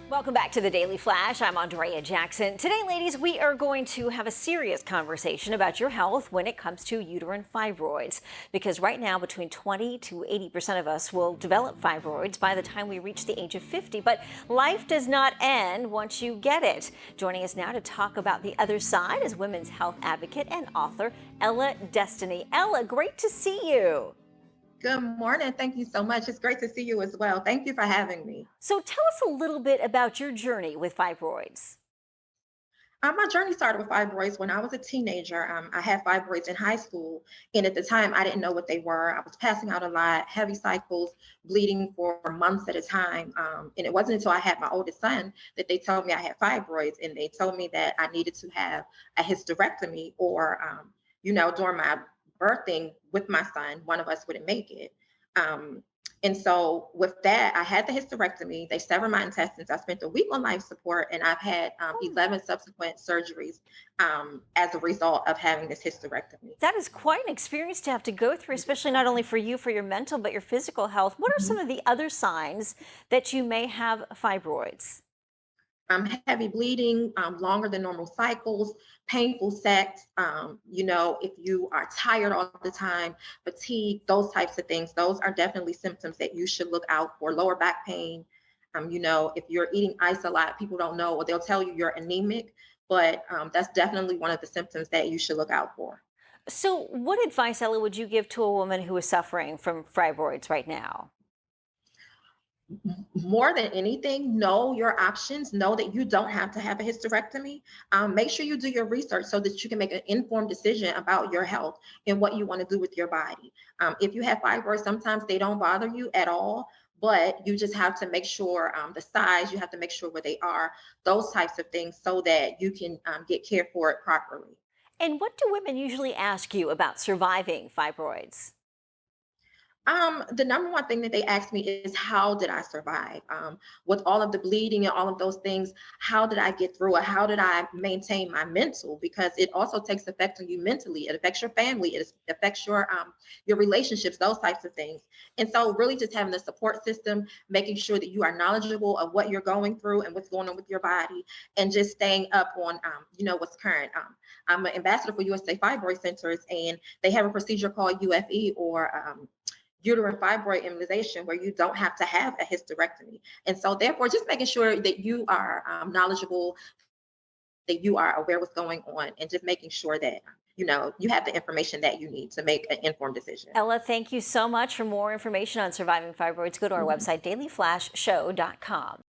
Welcome back to the Daily Flash. I'm Andrea Jackson. Today, ladies, we are going to have a serious conversation about your health when it comes to uterine fibroids. Because right now, between 20 to 80% of us will develop fibroids by the time we reach the age of 50. But life does not end once you get it. Joining us now to talk about the other side is women's health advocate and author Ella Destiny. Ella, great to see you. Good morning. Thank you so much. It's great to see you as well. Thank you for having me. So tell us a little bit about your journey with fibroids. My journey started with fibroids when I was a teenager. I had fibroids in high school, and at the time, I didn't know what they were. I was passing out a lot, heavy cycles, bleeding for months at a time. And it wasn't until I had my oldest son that they told me I had fibroids, and they told me that I needed to have a hysterectomy, or, during my birthing with my son, one of us wouldn't make it. Um, and so with that, I had the hysterectomy. They severed my intestines. I spent a week on life support, and I've had 11 subsequent surgeries as a result of having this hysterectomy. That is quite an experience to have to go through, especially not only for you, for your mental, but your physical health. What are some of the other signs that you may have fibroids? Heavy bleeding, longer than normal cycles, painful sex, if you are tired all the time, fatigue, those types of things, those are definitely symptoms that you should look out for. Lower back pain, if you're eating ice a lot, people don't know, or they'll tell you you're anemic, but that's definitely one of the symptoms that you should look out for. So, what advice, Ella, would you give to a woman who is suffering from fibroids right now? More than anything, know your options. Know that you don't have to have a hysterectomy. Make sure you do your research so that you can make an informed decision about your health and what you want to do with your body. If you have fibroids, sometimes they don't bother you at all, but you just have to make sure the size, you have to make sure where they are, those types of things, so that you can get care for it properly. And what do women usually ask you about surviving fibroids? The number one thing that they ask me is, how did I survive? With all of the bleeding and all of those things, how did I get through it? How did I maintain my mental? Because it also takes effect on you mentally. It affects your family. It affects your relationships, those types of things. And so really just having the support system, making sure that you are knowledgeable of what you're going through and what's going on with your body, and just staying up on, what's current. I'm an ambassador for USA Fibroid Centers, and they have a procedure called UFE, or uterine fibroid immunization, where you don't have to have a hysterectomy. And so therefore, just making sure that you are knowledgeable, that you are aware what's going on, and just making sure that you have the information that you need to make an informed decision. Ella, thank you so much. For more information on surviving fibroids, go to our website, dailyflashshow.com.